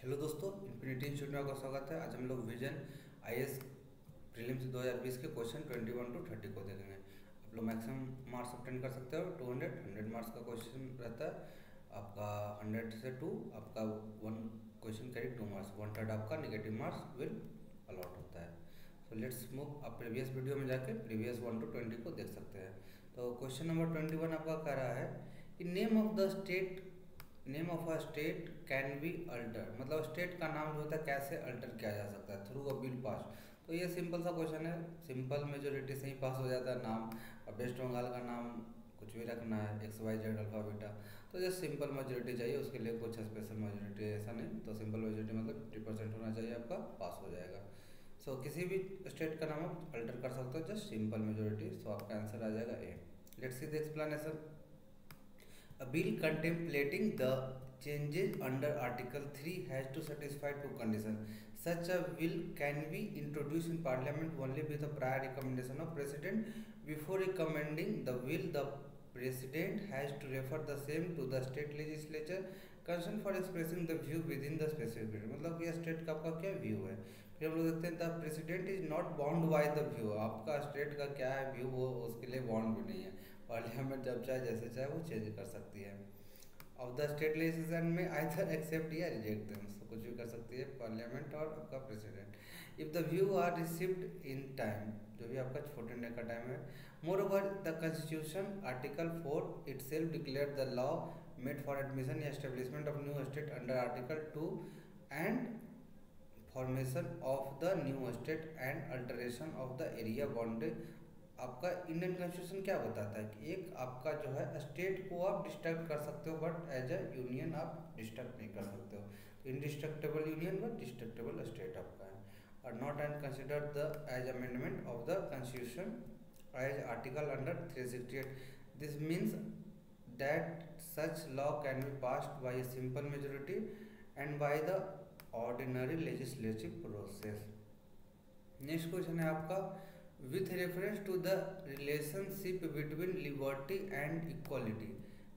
Hello दोस्तों, infinity institute में आपका स्वागत है। आज हम लोग विजन आईएएस प्रीलिम्स 2020 के क्वेश्चन 21 to 30 को देखेंगे। आप लोग मैक्सिमम मार्क्स ऑब्टेन कर सकते हो। 100 मार्क्स का क्वेश्चन रहता है आपका। 100 से 2 आपका 1 क्वेश्चन कैरी 2 मार्क्स, 1/3 आपका नेगेटिव मार्क्स विल अलॉट होता है। So let's move. आप प्रीवियस वीडियो में जाके प्रीवियस 1 to 20 को देख सकते हैं। तो क्वेश्चन नंबर 21 आपका कह रहा है कि name of a state can be alter, मतलब स्टेट का नाम जो होता है कैसे अल्टर किया जा सकता है थ्रू अ बिल पास। तो ये सिंपल सा क्वेश्चन है, सिंपल मेजोरिटी से ही पास हो जाता है नाम। अब वेस्ट बंगाल का नाम कुछ भी रखना है, XYZ अल्फा बीटा, तो जस्ट सिंपल मेजोरिटी चाहिए, उसके लिए कुछ स्पेशल मेजोरिटी ऐसा नहीं। तो सिंपल मेजोरिटी मतलब 50% होना चाहिए, आपका पास हो जाएगा। सो किसी भी स्टेट का नाम आप अल्टर कर सकते हो, जस्ट सिंपल मेजोरिटी। सो आपका आंसर आ जाएगा A. Let's see the explanation. A bill contemplating the changes under Article 3 has to satisfy two conditions. Such a bill can be introduced in Parliament only with the prior recommendation of President. Before recommending the bill, the President has to refer the same to the state legislature concerned for expressing the view within the specific period. मतलब ये state का आपका क्या view है। फिर हम लोग देखते हैं the president is not bound by the view. आपका स्टेट का क्या है व्यू, वो उसके लिए बाउंड भी नहीं है। पार्लियामेंट जब चाहे जैसे चाहे वो चेंज कर सकती है। ऑफ द स्टेट लेजिस्लेशन में आइदर एक्सेप्ट या रिजेक्ट देम, तो कुछ भी कर सकती है पार्लियामेंट और आपका president. If the view are received in time, जो भी आपका 14 डे का टाइम है। Moreover the constitution article 4 itself declare the law made for admission या establishment of new state under article 2 and formation of the new state and alteration of the area boundary. आपका Indian constitution क्या बताता है कि एक आपका जो है स्टेट को आप डिस्ट्रक्ट कर सकते हो, बट एज अ यूनियन आप डिस्ट्रक्ट नहीं कर सकते हो। Indestructible union but destructible state आपका है। और not and consider the as amendment of the constitution as article under 368। This means that such law can be passed by a simple majority and by the ordinary legislative process. Next question है आपका, with reference to the relationship between liberty and equality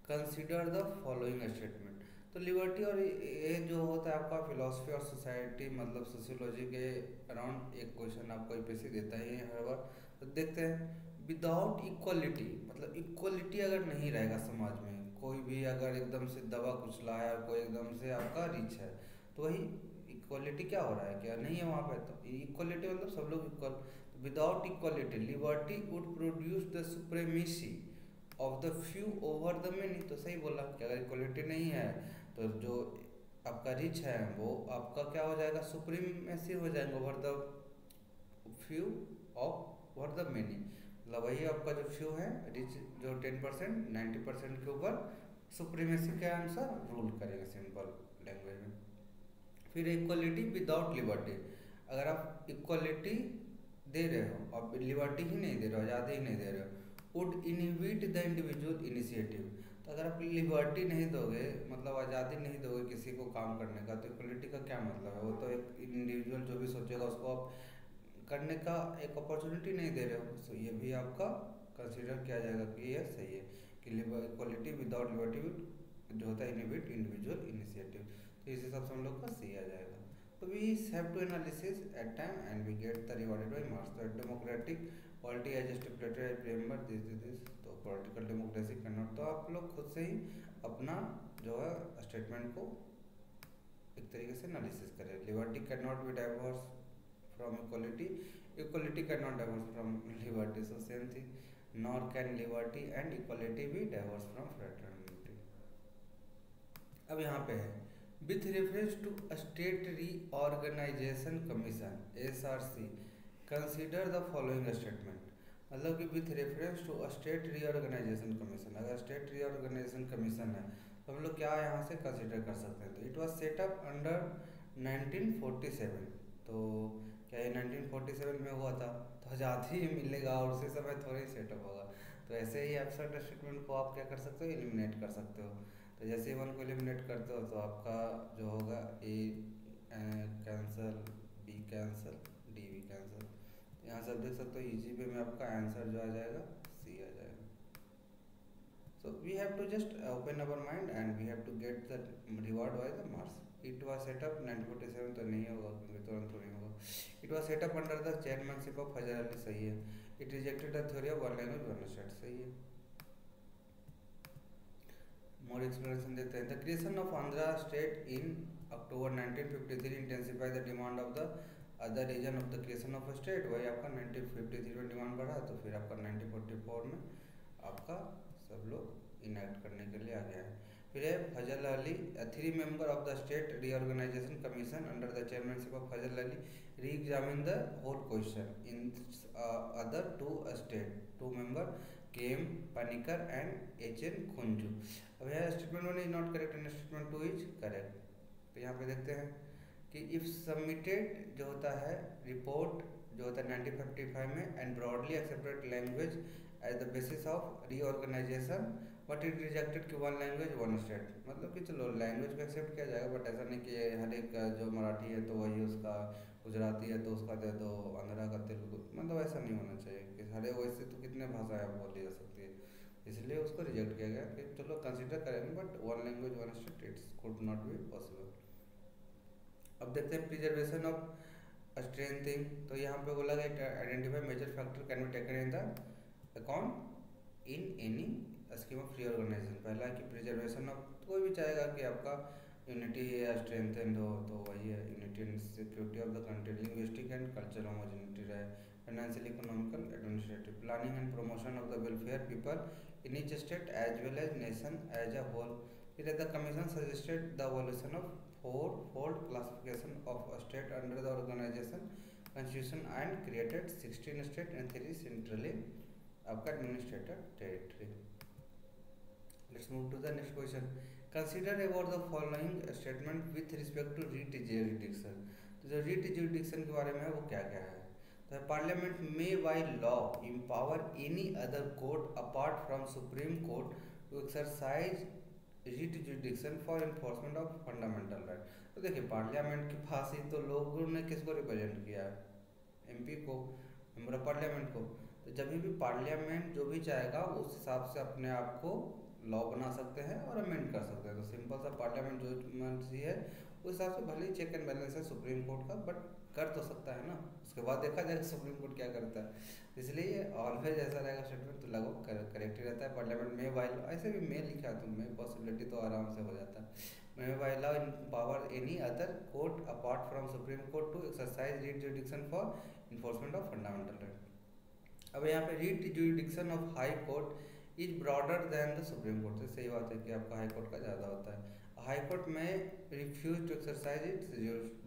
consider the following statement। तो liberty और ये जो होता है आपका philosophy और सोसाइटी मतलब सोशियोलॉजी के अराउंड एक क्वेश्चन आपको यूपीएससी देता ही है हर बार। तो देखते हैं, विदाउट इक्वलिटी मतलब इक्वलिटी अगर नहीं रहेगा समाज में, कोई भी अगर एकदम से दबा कुचला है और कोई एकदम से आपका रिच है, तो वही इक्वलिटी क्या हो रहा है, क्या नहीं है वहाँ पे। तो इक्वलिटी मतलब सब लोग equal. Without equality liberty would produce the supremacy of the few over the many. तो सही बोला कि अगर इक्वलिटी नहीं है तो जो आपका रिच है वो आपका क्या हो जाएगा, सुप्रीमेसी हो जाएंगे over the few of over the many. मतलब वही आपका जो फ्यू है रिच जो 10% 90% के ऊपर सुप्रीमेसी के अनुसार रूल करेगा सिंपल लैंग्वेज में। फिर इक्वलिटी विदाउट लिबर्टी, अगर आप इक्वलिटी दे रहे हो और लिबर्टी ही नहीं दे रहे हो, आज़ादी ही नहीं दे रहे हो, would inhibit the individual initiative. तो अगर आप लिबर्टी नहीं दोगे मतलब आज़ादी नहीं दोगे किसी को काम करने का, तो इक्वलिटी का क्या मतलब है। वो तो एक इंडिविजुअल जो भी सोचेगा उसको आप करने का एक अपॉर्चुनिटी नहीं दे रहे हो। सो ये भी आपका कंसिडर किया जाएगा कि यह सही है कि इक्वलिटी विदाउट लिबर्टी जो होता है इनहिबिट इंडिविजुअल इनिशिएटिव। तो इस हिसाब से हम लोग का सी आ जाएगा। तो we have to analysis at time and we get the rewarded by marks। तो democratic polity as stipulated I remember this तो political democracy cannot। तो आप लोग खुद से ही अपना जो है स्टेटमेंट को एक तरीके से एनालिसिस करें। Liberty can not be divorced from equality, equality can not divorced from liberty. So same thing nor can liberty and equality be divorced from fraternity. अब यहाँ पे है with reference to a state reorganization commission SRC consider the following statement। मतलब कि with reference to a state reorganization commission, अगर state reorganization commission है तो हम लोग क्या यहाँ से कंसिडर कर सकते हैं। तो it was set up under 1947। तो क्या ये 1947 में हुआ था, तो आज़ादी मिलेगा और उसी समय थोड़ी सेटअप होगा। तो ऐसे ही एब्सर्ट स्टेटमेंट को आप क्या कर सकते हो, एलिमिनेट कर सकते हो। तो जैसे ही 1 को एलिमिनेट करते हो तो आपका जो होगा ए कैंसल, बी कैंसल, डी भी कैंसल। तो यहाँ से आप देख सकते हो इजी वे में आपका आंसर जो आ जाएगा सी आ जाएगा। So we have to just open our mind and we have to get the reward by the marks. It was set up 1947 तो नहीं होगा क्योंकि तुरंत थोड़ी होगा। It was set up under the chairmanship of Fazal Ali, सही है। It rejected the theory of one language one state, सही है। मोर एक्सप्लेनेशन देते हैं। The creation of Andhra state in October 1953 intensify the demand of the other reason of the creation of state. वही आपका 1953 में demand बढ़ा तो फिर आपका 1944 में आपका सब लोग इनैक्ट करने के लिए आ गया है। फिर है Fazal Ali, 3 member of the state reorganisation commission under the chairmanship of Fazal Ali reexamine the whole question in other 2 state. 2 member came Panikkar and H N. Kunzru. अब यह statement 1 is not correct and statement 2 is correct. तो यहाँ पे देखते हैं कि इफ सबमिटेड जो होता है रिपोर्ट जो होता है 1955 में and broadly accepted language as the basis of reorganisation but it rejected कि वन लैंग्वेज वन स्टेट। मतलब कि चलो लैंग्वेज को एक्सेप्ट किया जाएगा बट ऐसा नहीं कि हर एक जो मराठी है तो वही उसका, गुजराती है तो उसका दे दो, आंध्रा का तेलुगु, मतलब ऐसा नहीं होना चाहिए कि हर एक, वैसे तो कितने भाषाएं बोली जा सकती है, इसलिए उसको रिजेक्ट किया गया कि चलो कंसिडर करेंगे but one language one state it's could not be possible. अब देखते हैं प्रिजर्वेशन ऑफ स्ट्रेंथिंग। तो यहाँ पे बोला गया identify major factor can be taken in the account in any scheme of reorganisation. पहला है कि प्रिजर्वेशन ऑफ, कोई भी चाहेगा कि आपका यूनिटी या स्ट्रेंथेंड हो तो वही है unity and security of the country, linguistic and cultural homogeneity रहे, financial economical administrative, planning and promotion of the welfare people in each state as well as nation as a whole. फिर the commission suggested the evolution of four-fold classification of a state under the organization constitution and created 16 state and 3 centrally आपका administrative territory. Let's move to the next question. Consider about the following statement with respect to writ jurisdiction. तो जो writ jurisdiction के बारे में है वो क्या क्या है? तो Parliament may by law empower any other court apart from Supreme Court to exercise writ jurisdiction for enforcement of fundamental right. तो देखिए पार्लियामेंट के पास ही तो लोगों ने किसको रिप्रेजेंट किया है, एमपी को, मेंबर ऑफ पार्लियामेंट को। तो जब भी पार्लियामेंट जो भी चाहेगा उस हिसाब से अपने आप को लॉ बना सकते हैं और अमेंड कर सकते हैं। तो सिंपल सा पार्लियामेंट जो मर्जी है उस हिसाब से भले ही चेक एंड बैलेंस है सुप्रीम कोर्ट का, बट कर तो सकता है ना, उसके बाद देखा जाएगा सुप्रीम कोर्ट क्या करता है। इसलिए ऑलवेज ऐसा रहेगा स्टेटमेंट तो लगभग करेक्ट ही रहता है। पार्लियामेंट में बाई लॉ, ऐसे भी मैं लिखा तो मैं पॉसिबिलिटी तो आराम से हो जाता है। मैं by law power any other court apart from supreme court to exercise writ jurisdiction for enforcement of fundamental right. अब यहाँ पे writ jurisdiction of high court is broader than the supreme court. से सही बात है कि आपका हाई कोर्ट का ज़्यादा होता है। हाई कोर्ट में refuse to exercise its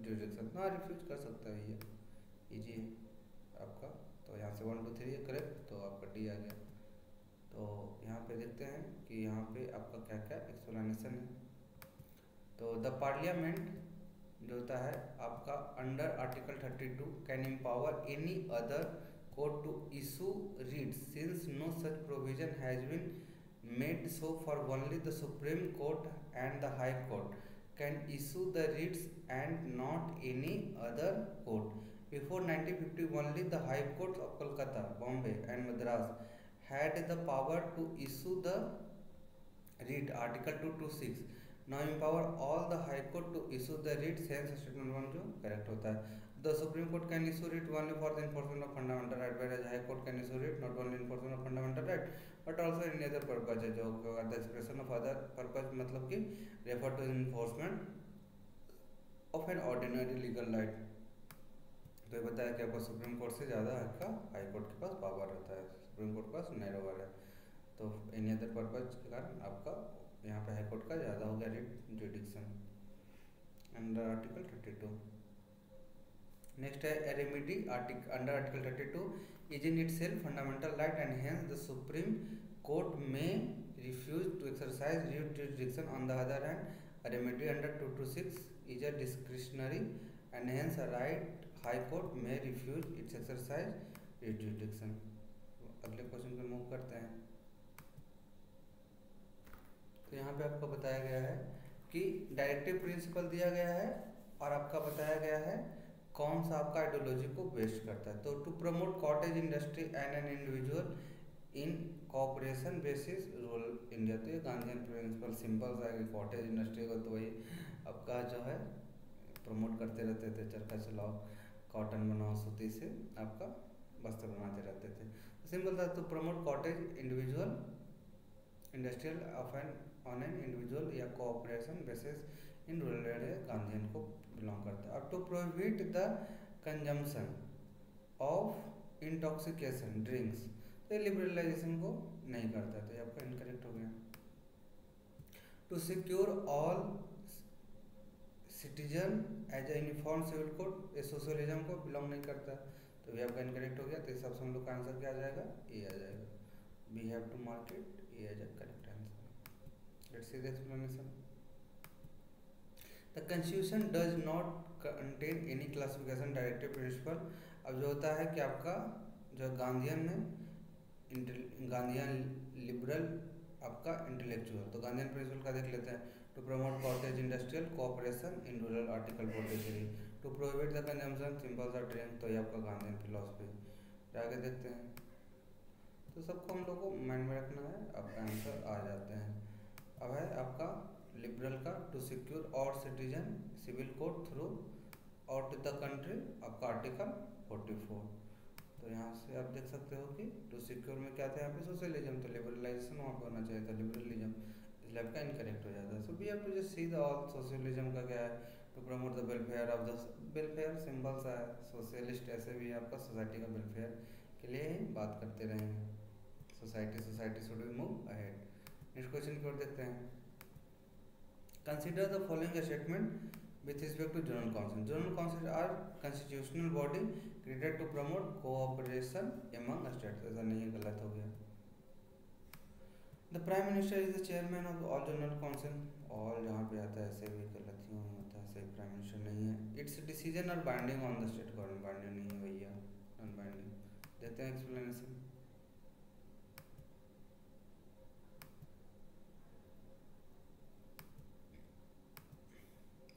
jurisdiction, हाँ रिफ्यूज कर सकता है, ये इजी है आपका। तो यहाँ से 1 2 3 करेक्ट, तो आपका डी आ गया। तो यहाँ पे देखते हैं कि यहाँ पे आपका क्या क्या एक्सप्लेनेशन है। तो द पार्लियामेंट जो होता है आपका under article 32 can empower any other court to issue writs since no such provision has been made so for only the supreme court and the high court can issue the writs and not any other court. Before 1950, only the High Courts of Kolkata, Bombay, and Madras had the power to issue the writ. Article 226 now empower all the High Court to issue the writ. Hence, statement 1 जो correct होता है। The Supreme Court can issue writ only for the enforcement of fundamental right, whereas High Court can issue writ not only enforcement of fundamental right, but also any other purpose है जो the expression of other purpose मतलब कि refer to enforcement of an ordinary legal right। तो ये बताया कि आपका supreme court से ज़्यादा आपका हाई कोर्ट के पास पावर रहता है, सुप्रीम कोर्ट के पास नैरोवर है। तो एनी अदर पर्पज के कारण आपका यहाँ पे हाई कोर्ट का ज़्यादा हो गया writ jurisdiction under article 32। Next है remedy under article 32 is in itself fundamental right and hence the supreme court में refuse to exercise writ jurisdiction. On the other hand remedy under 226 is a discretionary and hence a right high court में refuse its exercise writ jurisdiction. अगले question पे move करते हैं। तो यहाँ पे आपको बताया गया है कि डायरेक्टिव प्रिंसिपल दिया गया है और आपका बताया गया है कौन सा आपका आइडियोलॉजी को बेस्ट करता है। तो to promote cottage industry and an individual in cooperation basis rural India. तो ये गांधीयन प्रिंसिपल सिंपल सा है, कॉटेज इंडस्ट्री को तो वही आपका जो है प्रमोट करते रहते थे, चरखा चलाओ, कॉटन बनाओ, सूती से आपका वस्त्र बनाते रहते थे। सिंपल था, तो promote cottage individual industrial on an individual या cooperation basis in rural area, Gandhian को बिलोंग करता है। अब to prohibit the consumption of intoxication drinks, तो लिबरलाइजेशन को नहीं करता, तो ये आपका इनकरेक्ट हो गया। To secure all citizen as a uniform civil code, ये सोशलिज्म को बिलोंग नहीं करता, तो ये आपका इनकरेक्ट हो गया। तो इस सबसे हम लोग का आंसर क्या आ जाएगा, ए आ जाएगा। We have to mark it A as a correct answer. Let's see the explanation. The constitution does not contain any classification directive principle. अब जो होता है कि आपका जो गांधीयन में गांधीयन लिबरल आपका इंटेलेक्चुअल, तो गांधीयन प्रिंसिपल का देख लेते हैं। To promote cottage industrial cooperation in rural article 43, to prohibit the consumption simple सा ड्रिंक, तो ये आपका गांधीयन फिलॉसफी। आगे देखते हैं, तो सबको हम लोग को माइंड में रखना है, आपका आंसर आ जाते हैं। अब है आपका लिबरल का, टू सिक्योर और citizen civil code throughout the country, आपका आर्टिकल 44। तो यहाँ से आप देख सकते हो कि टू सिक्योर में क्या था यहाँ पे सोशलिज्म, तो लिबरलाइजेशन वहाँ पे होना चाहिए था, लिबरलिज्म, इसलिए आपका इनकरेक्ट हो जाता है। So we have to just see the all socialism का क्या है, to promote the welfare of the, welfare symbol सा है, सोशलिस्ट ऐसे भी आपका सोसाइटी का वेलफेयर के लिए ही बात करते रहेंगे। Society should be move ahead. Next question की ओर देखते हैं। Consider the following statement with respect to general council. General council are constitutional body created to promote cooperation among states. ऐसा नहीं है, गलत हो गया। The prime minister is the chairman of all general council. all जहाँ पे आता है ऐसे भी गलत ही होता है, सही प्राइम मिनिस्टर नहीं है। Its decision are binding on the state government, binding नहीं है भैया, नॉन बाइंडिंग। देखते हैं एक्सप्लेनेशन।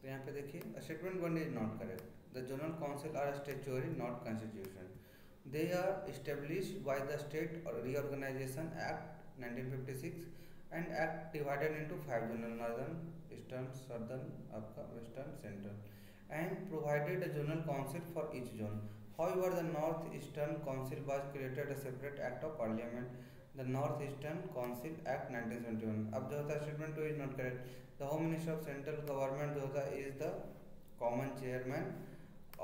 तो यहाँ पे देखिए, statement 1 is not correct. The general council are statutory not constitution, they are established by the state और reorganisation act 1956 and act divided into 5 zonal, northern, eastern, southern, आपका western, central, and provided a general council for each zone. However the north eastern council was created a separate act of parliament, the north eastern council act 1971। अब जो होता है statement 2 is not correct. The home minister of central government जो होता है is the common chairman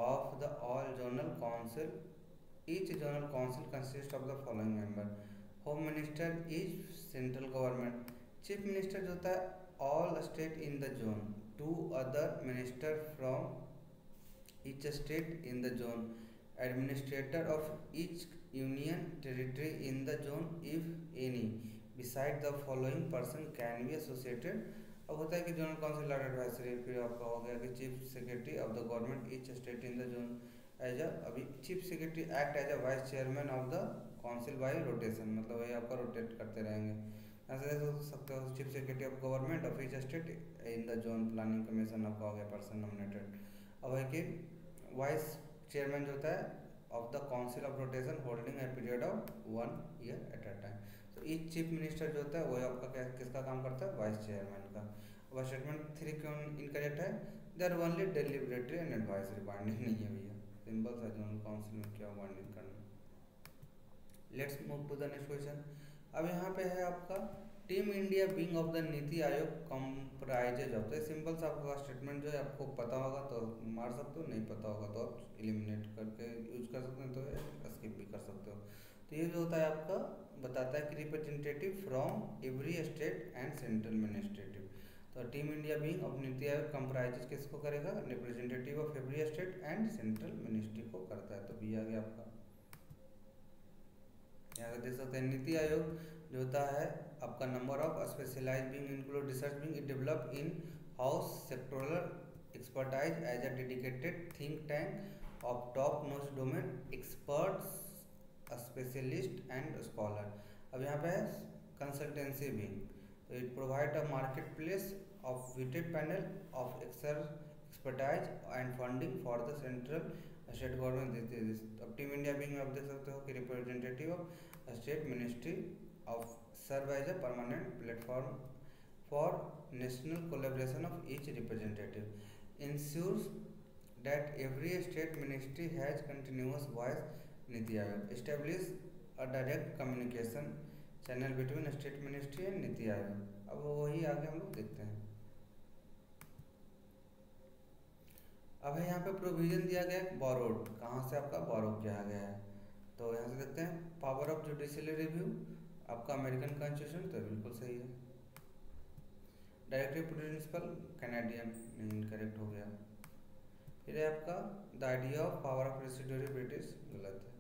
of the all zonal council, each zonal council consist of the following member. Home minister is central government, chief minister जो होता है all state in the zone, 2 other minister from each state in the zone, administrator of each union territory in the zone if any, beside the following person can be associated. अब होता है कि general council are advisory, फिर आपका हो गया कि chief secretary of the government each state in the zone as a, अभी chief secretary act as a vice chairman of the council by rotation, मतलब वही आपका रोटेट करते रहेंगे। ऐसे देख सकते हो, chief secretary of government of each state in the zone planning commission आपका हो गया पर्सन नॉमिनेटेड। अब है कि वाइस चेयरमैन जो होता है of the council of rotation holding a period of 1 year at a time. तो ईच चीफ मिनिस्टर जो होता है वो आपका क्या किसका काम करता है, वाइस चेयरमैन का। अब स्टेटमेंट 3 क्यों इनकरेक्ट है, they are only deliberatory and advisory, binding नहीं है भैया, सिंपल सा जनरल काउंसिल में क्या बाइंडिंग करना। Let's move to the next question. अब यहाँ पे है आपका team India being of the NITI Aayog comprises of, तो सिंपल सा आपका स्टेटमेंट जो है आपको पता होगा तो मार सकते हो, नहीं पता होगा तो आप एलिमिनेट करके यूज कर सकते हैं, तो स्किप भी कर सकते हो। तो ये जो होता है आपका बताता है कि representative from every state and central administrative. तो टीम इंडिया बीइंग ऑफ नीति आयोग कंप्राइजेज किसको करेगा, representative of every state and central ministry को करता है, तो बी आ गया आपका। यहाँ से देख सकते हैं नीति आयोग जो होता है आपका number of specialise being include research being develop in house sectoral expertise as a dedicated think tank of top notch domain experts specialist and scholar. अब यहाँ पे है कंसल्टेंसी विंग, तो it provide a market place of vetted panel of expertise and funding for the central state government. अब team India being आप देख सकते हो कि representative of state ministry of serve as a permanent platform for national collaboration of each representative ensures that every state ministry has continuous voice। NITI Aayog establish a direct communication channel between state ministry and NITI Aayog. अब वही आगे हम लोग देखते हैं। अब है यहाँ पे प्रोविजन दिया गया है बोरोड, कहाँ से आपका बोरो किया गया है, तो यहाँ से देखते हैं पावर ऑफ जुडिशियरी रिव्यू आपका अमेरिकन कॉन्स्टिट्यूशन, तो बिल्कुल सही है। डायरेक्टिव प्रिंसिपल कैनेडियन, इनकरेक्ट हो गया। फिर है आपका the idea of power of residuary British, गलत है,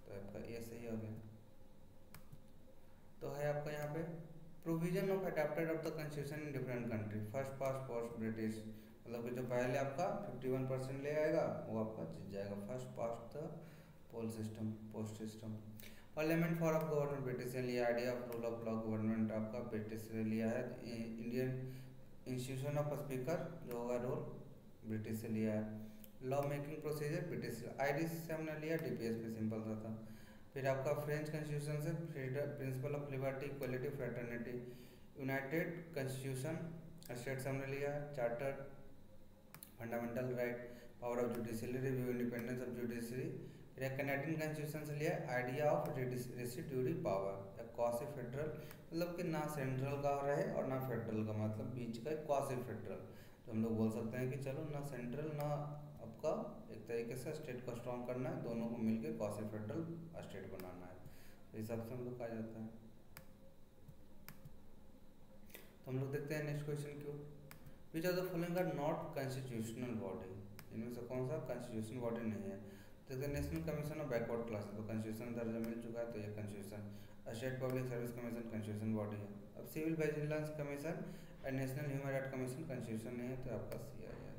तो आपका ये सही हो गया। तो है आपका यहाँ पे provision of adopted of the constitution in different country, first past post British, मतलब कि जो पहले आपका 51% ले आएगा वो आपका जीत जाएगा, first past the poll system, post system. Parliament for of government British ने लिया, idea of rule of law government आपका ब्रिटिश ने लिया है। इंडियन इंस्टीट्यूशन ऑफ स्पीकर जो होगा रोल ब्रिटिश से लिया है। Law making procedure British, ID से हमने लिया, डीपीएस में सिंपल सा था। फिर आपका फ्रेंच कॉन्स्टिट्यूशन से principle of liberty equality fraternity. United constitution state से हमने लिया, charter fundamental right, power of judiciary review, independence of judiciary. फिर कैनेडियन कॉन्स्टिट्यूशन से लिया idea of residuary power, quasi federal, मतलब कि ना सेंट्रल का रहे और ना फेडरल का, मतलब बीच का क्वासी फेडरल, तो हम लोग बोल सकते हैं कि चलो ना सेंट्रल ना आपका एक तरीके से स्टेट को स्ट्रॉन्ग करना है, दोनों को मिलकर क्वासी फेडरल स्टेट बनाना है, तो इस हिसाब से हम लोग कहा जाता है। तो हम लोग देखते हैं नेक्स्ट क्वेश्चन क्यों। Which of the following are not constitutional body, इनमें से कौन सा कॉन्स्टिट्यूशनल बॉडी नहीं है। देखते हैं national commission of backward classes, तो कॉन्स्टिट्यूशन दर्जा मिल चुका है, तो ये constitution. State public service commission constitution body है। अब civil vigilance commission and national human right commission constitution नहीं है, तो आपका सी आ जाएगा।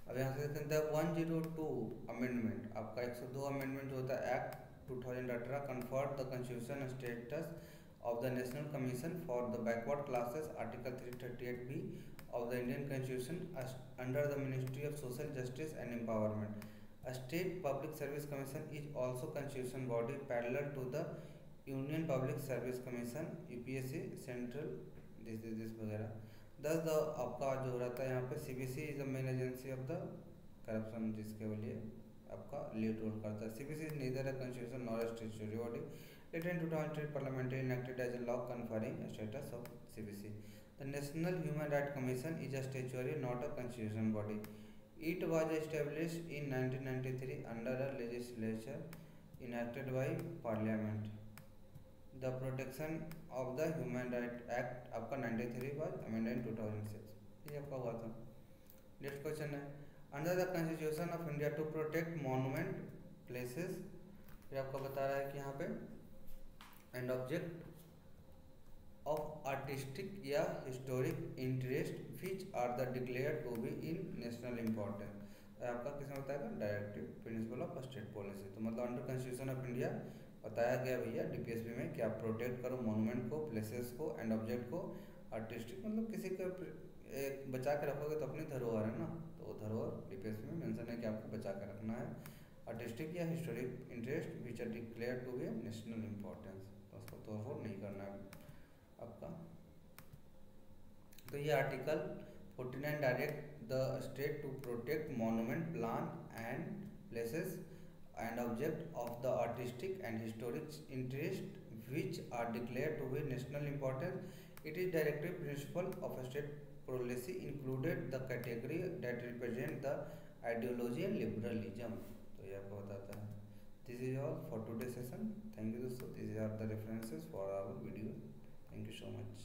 अब यहाँ से देखते हैं 102 अमेंडमेंट, आपका 102 अमेंडमेंट जो होता है act 2018 conferred the constitution status of the National Commission for the Backward Classes, Article 338B of the Indian Constitution, under the Ministry of Social Justice and Empowerment. A State Public Service Commission is also constitution body parallel to the Union Public Service Commission, UPSC, Central, this वगैरह। Thus the आपका जो रहता है यहाँ पे CBC is the main agency of the corruption, जिसके लिए आपका लीड रोल करता है। CBC is neither a constitution nor a statutory body. It in 2008 parliamentary enacted as a law conferring a status of CBC. The National Human Rights Commission is a statutory, not a constitutional body. It was established in 1993 under a legislation enacted by Parliament. The Protection of the Human Rights Act आपका 93 was amended in 2006, ये आपका हुआ था। Next question है under the constitution of India to protect monument places, ये आपको बता रहा है कि यहाँ पे एंड ऑब्जेक्ट ऑफ आर्टिस्टिक या historic interest which are the declare to be in national importance, आपका किसने बताया, directive principle of state policy. तो मतलब अंडर कॉन्स्टिट्यूशन ऑफ इंडिया बताया गया भैया डीपीएसपी में कि आप प्रोटेक्ट करो मॉन्यूमेंट को, प्लेसेस को एंड ऑब्जेक्ट को, आर्टिस्टिक मतलब किसी का एक बचा के रखोगे तो अपनी धरोहर है ना, तो वो धरोहर डीपीएसपी में मेंशन है कि आपको बचा के रखना है। आर्टिस्टिक या historic interest which are declare to be national importance, तो उसको तोड़फोड़ नहीं करना है आपका। तो ये article 49 direct the state to protect monument plan and places and object of the artistic and historic interest which are declare to be national importance. It is directive principle of state policy included the category that represent the ideology and liberalism, तो ये आपको बताता है। This is all for today's session. Thank you दोस्तों. These are the references for our video. Thank you so much.